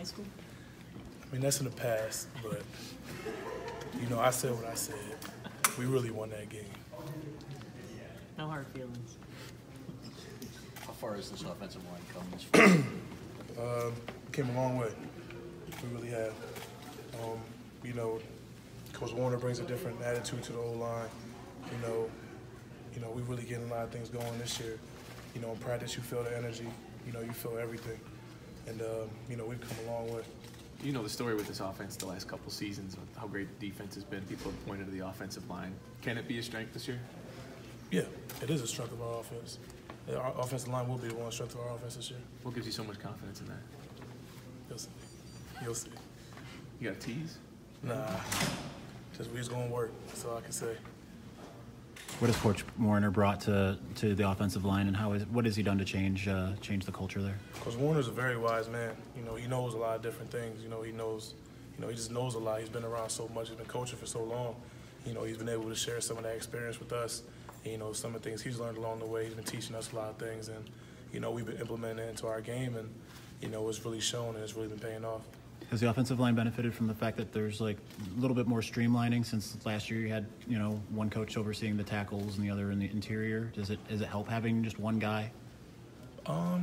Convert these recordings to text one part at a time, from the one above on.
high school? I mean, that's in the past, but, you know, I said what I said. We really won that game. No hard feelings. How far has this offensive line come this far? Came a long way. We really have. You know, Coach Warner brings a different attitude to the O-line. You know, we really getting a lot of things going this year. You know, in practice, you feel the energy. You know, you feel everything. And, you know, we've come a long way. You know the story with this offense the last couple seasons, with how great the defense has been. People have pointed to the offensive line. Can it be a strength this year? Yeah, it is a strength of our offense. Our offensive line will be the one strength of our offense this year. What gives you so much confidence in that? You'll see. You'll see. You got a tease? Nah, just we just going to work. That's all I can say. What has Coach Warner brought to the offensive line, and what has he done to change the culture there? Coach Warner's a very wise man. You know, he knows a lot of different things. You know, he just knows a lot. He's been around so much. He's been coaching for so long. You know, he's been able to share some of that experience with us. And, you know, some of the things he's learned along the way. He's been teaching us a lot of things, and you know, we've been implementing it into our game, and you know, it's really shown and it's really been paying off. Has the offensive line benefited from the fact that there's like a little bit more streamlining since last year you had, you know, one coach overseeing the tackles and the other in the interior? Does it help having just one guy? I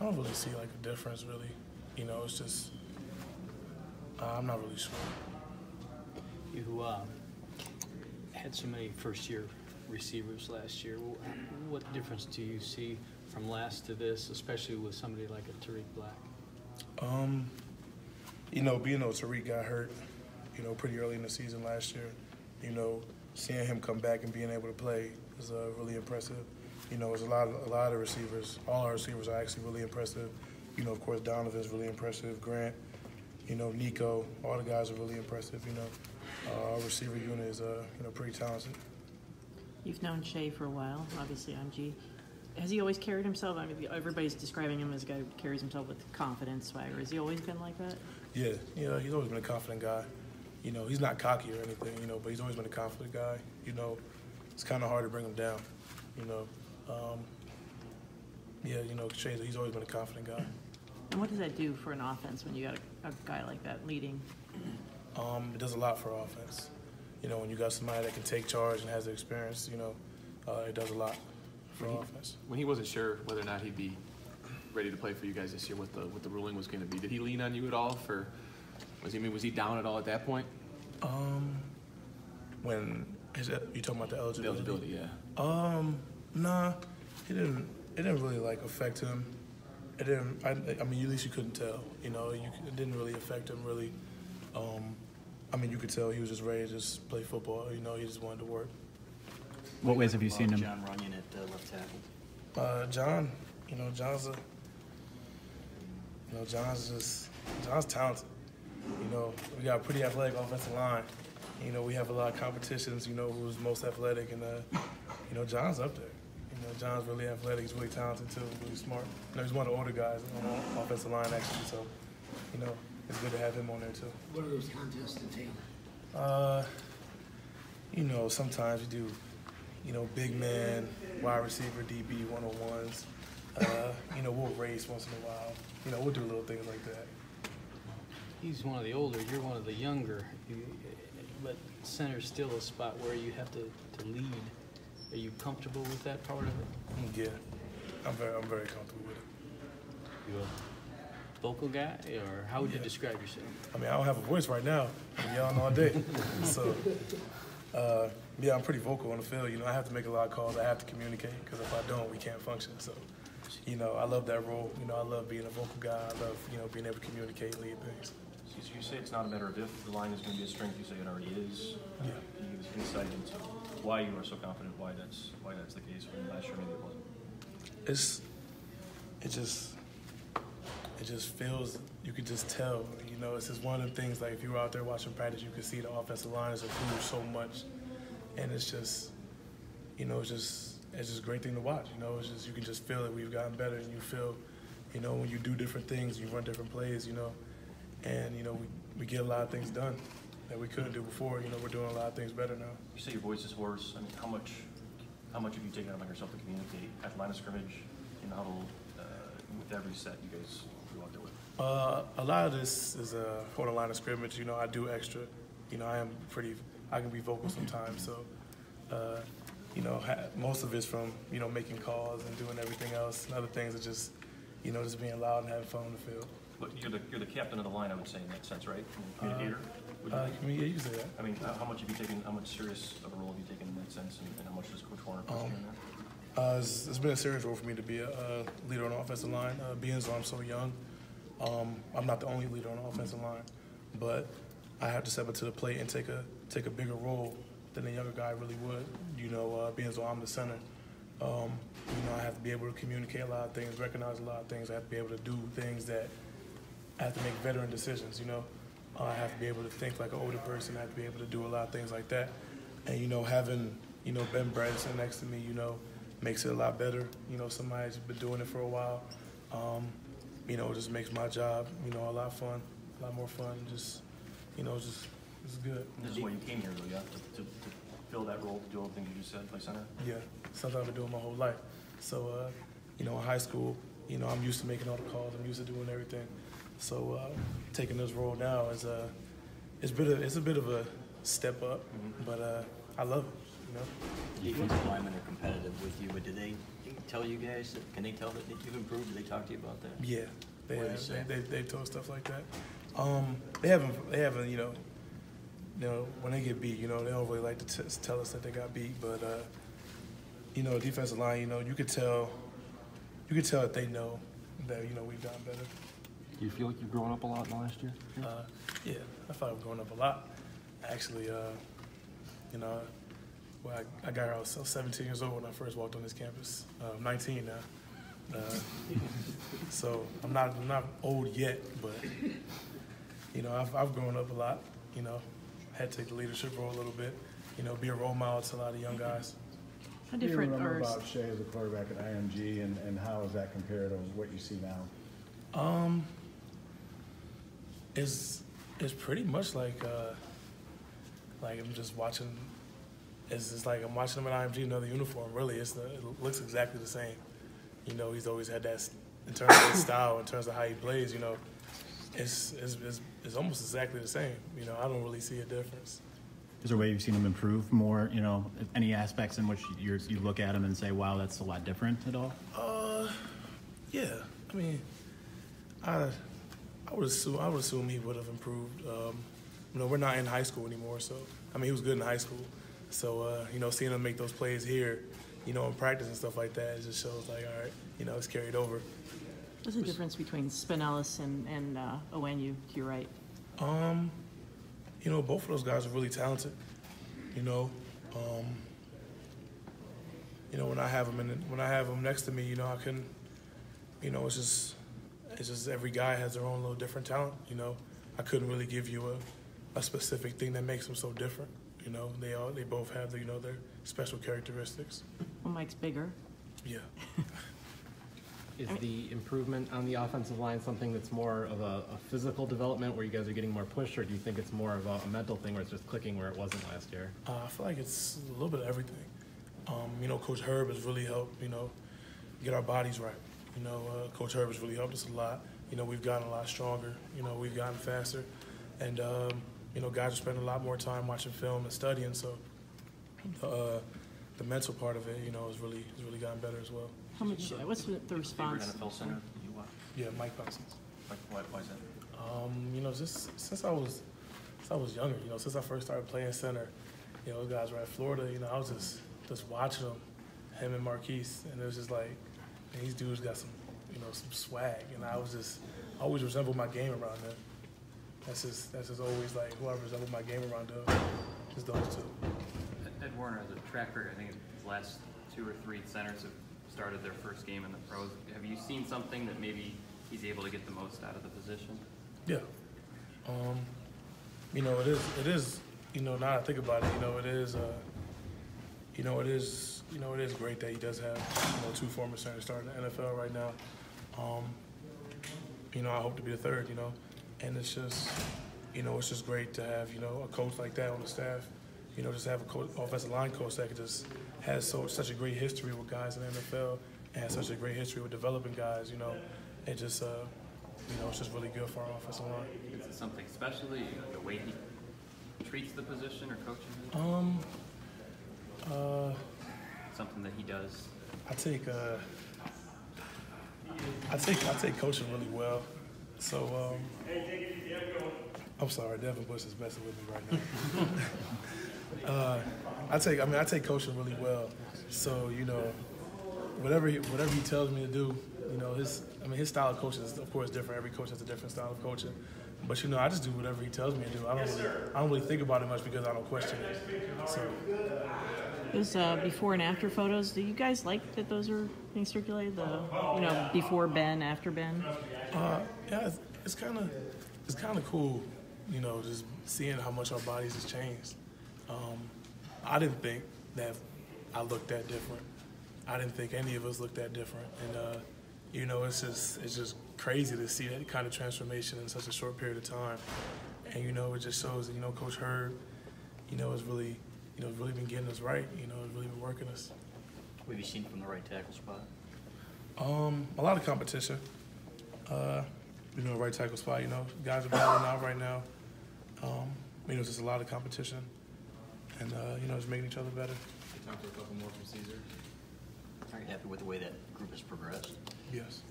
don't really see like a difference really. You know, it's just I'm not really sure. You had so many first-year receivers last year. What difference do you see from last to this, especially with somebody like a Tariq Black? You know, being though Tariq got hurt, you know, pretty early in the season last year, you know, seeing him come back and being able to play is really impressive. You know, there's a lot of receivers. All our receivers are actually really impressive. You know, of course, Donovan's really impressive. Grant, you know, Nico, all the guys are really impressive. You know, our receiver unit is you know, pretty talented. You've known Shea for a while, obviously on G. Has he always carried himself? I mean, everybody's describing him as a guy who carries himself with confidence, swagger. Has he always been like that? Yeah, you know, he's always been a confident guy. You know, he's not cocky or anything, you know, but he's always been a confident guy. You know, it's kind of hard to bring him down, you know. Yeah, you know, Shea, he's always been a confident guy. And what does that do for an offense when you got a guy like that leading? It does a lot for offense. You know, when you got somebody that can take charge and has the experience, you know, it does a lot for offense. When he wasn't sure whether or not he'd be ready to play for you guys this year, what the ruling was going to be, did he lean on you at all? Was he down at all at that point? When you talking about the eligibility? The eligibility, yeah. Nah, it didn't really like affect him. It didn't. I mean, at least you couldn't tell. You know, it didn't really affect him really. I mean, you could tell he was just ready to just play football. You know, he just wanted to work. What ways have you seen him? John Runyon at left tackle. John, you know, John's talented. You know, we got a pretty athletic offensive line. You know, we have a lot of competitions. You know, who's most athletic, and you know, John's up there. You know, John's really athletic. He's really talented too. Really smart. You know, he's one of the older guys on the offensive line actually. So, you know, it's good to have him on there too. What are those contests entail? You know, sometimes you do, you know, big man, wide receiver, DB, one-on-ones. You know, we'll race once in a while. You know, we'll do little things like that. He's one of the older, you're one of the younger, but center's still a spot where you have to lead. Are you comfortable with that part of it? Yeah, I'm very comfortable with it. You a vocal guy, or how would you describe yourself? I mean, I don't have a voice right now. I'm yelling all day. So, yeah, I'm pretty vocal on the field. You know, I have to make a lot of calls. I have to communicate, because if I don't, we can't function. So, you know, I love that role. You know, I love being a vocal guy. I love, you know, being able to communicate and lead things. So you say it's not a matter of if the line is going to be a strength. You say it already is. Yeah. Can you give us insight into why you are so confident? Why that's the case when last year maybe it wasn't? It just feels. You could just tell. You know, it's just one of the things. Like if you were out there watching practice, you could see the offensive line has improved so much, and it's just, you know, it's just a great thing to watch. You know, it's just, you can just feel that we've gotten better, and you feel, you know, when you do different things, you run different plays, you know. And, you know, we get a lot of things done that we couldn't do before. You know, we're doing a lot of things better now. You say your voice is hoarse. I mean, how much have you taken it upon yourself to communicate at the line of scrimmage, in the huddle, with every set you guys go out there with? A lot of this is on the line of scrimmage. You know, I do extra. You know, I can be vocal sometimes. So, you know, most of it's from, you know, making calls and doing everything else. And other things are just, you know, just being loud and having fun on the field. But you're the captain of the line, I would say, in that sense, right? Communicator? I mean, yeah, you can say that. I mean, how much serious of a role have you taken in that sense, and how much does Coach Warner push you in that? It's been a serious role for me to be a leader on the offensive line. Being as I'm so young, I'm not the only leader on the offensive line, but I have to step up to the plate and take a bigger role than a younger guy really would. You know, being as though I'm the center, you know, I have to be able to communicate a lot of things, recognize a lot of things. I have to be able to do things that I have to make veteran decisions. You know, I have to be able to think like an older person. I have to be able to do a lot of things like that. And you know, having Ben Bradson next to me, you know, makes it a lot better. You know, somebody's been doing it for a while. You know, it just makes my job, you know, a lot more fun. Just, you know, it's good. This is why you came here, though, yeah, to fill that role, to do all the things you just said, play center? Yeah, something I've been doing my whole life. So, you know, in high school, you know, I'm used to making all the calls. I'm used to doing everything. So, taking this role now is it's a bit of a step up, but I love it. You know. Defensive linemen are competitive with you, but do they tell you guys that? Can they tell that you've improved? Do they talk to you about that? Yeah, they What do have. they say? They've told stuff like that. They haven't. You know, when they get beat, you know, they don't really like to tell us that they got beat. But you know, defensive line, you know, you could tell that they know that, you know, we've gotten better. Do you feel like you've grown up a lot in the last year? Yeah, I thought I've grown up a lot. Actually, you know, well, I got here, I was 17 years old when I first walked on this campus. I'm 19 now. So I'm not old yet, but, you know, I've grown up a lot, you know. Had to take the leadership role a little bit, you know, be a role model to a lot of young guys. How What do you different remember are about Shea as a quarterback at IMG, and how is that compared to what you see now? It's pretty much like I'm just watching. It's just like I'm watching him at IMG in another uniform. Really, it looks exactly the same. You know, he's always had that in terms of his style, in terms of how he plays. You know, it's almost exactly the same. You know, I don't really see a difference. Is there a way you've seen him improve more? You know, any aspects in which you look at him and say, "Wow, that's a lot different" at all? Yeah. I mean, I would assume he would have improved. You know, we're not in high school anymore, so I mean, he was good in high school. So you know, seeing him make those plays here, you know, in practice and stuff like that, it just shows like, all right, you know, it's carried over. What's the difference between Spinellis and Onwenu to your right? You know, both of those guys are really talented. You know, when I have them next to me, you know, I can, you know, it's just every guy has their own little different talent. You know, I couldn't really give you a specific thing that makes them so different. You know, they both have their special characteristics. Well, Mike's bigger. Yeah. Is the improvement on the offensive line something that's more of a physical development where you guys are getting more push, or do you think it's more of a mental thing where it's just clicking where it wasn't last year? I feel like it's a little bit of everything. You know, Coach Herb has really helped, you know, get our bodies right. You know, Coach Herb has really helped us a lot. You know, we've gotten a lot stronger. You know, we've gotten faster. And, you know, guys are spending a lot more time watching film and studying. So the mental part of it, you know, has really gotten better as well. How much? What's the response? Favorite NFL center you watch? Yeah, Mike Parsons. Why is that? You know, just since I was younger, you know, since I first started playing center, you know, those guys were at Florida, you know, I was just watching them, him and Marquise, and it was just like, man, these dudes got some, you know, some swag, and I always resembled my game around them. That's just always like who I resembled my game around them, just those two. Ed Warner has a track record. I think his last 2 or 3 centers have started their first game in the pros. Have you seen something that maybe he's able to get the most out of the position? Yeah. You know, it is, you know, now that I think about it, you know, it is great that he does have, you know, 2 former centers starting the NFL right now. You know, I hope to be the 3rd, you know, and it's just, you know, it's just great to have, you know, a coach like that on the staff, you know, just have a offensive line coach that could just has such a great history with guys in the NFL, and has such a great history with developing guys. You know, it just it's just really good for our offensive line. Is it something special, the way he treats the position or coaches it? Something that he does. I take coaching really well. So I'm sorry, Devin Bush is messing with me right now. I take coaching really well. So whatever he tells me to do, his style of coaching is of course different. Every coach has a different style of coaching. But I just do whatever he tells me to do. I don't really think about it much because I don't question it. So. Those before and after photos, do you guys like that those are being circulated? Before Ben, after Ben? Yeah, it's kind of cool, just seeing how much our bodies has changed. I didn't think that I looked that different. I didn't think any of us looked that different. And it's just crazy to see that kind of transformation in such a short period of time. And it just shows that Coach Herb, is really. Really been getting us right. It's really been working us. What have you seen from the right tackle spot? A lot of competition. Right tackle spot. Guys are battling out right now. Just a lot of competition, and just making each other better. Time for a couple more from Cesar. Are you happy with the way that group has progressed? Yes.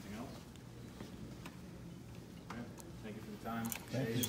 Anything else? Okay. Thank you for the time. Thank you.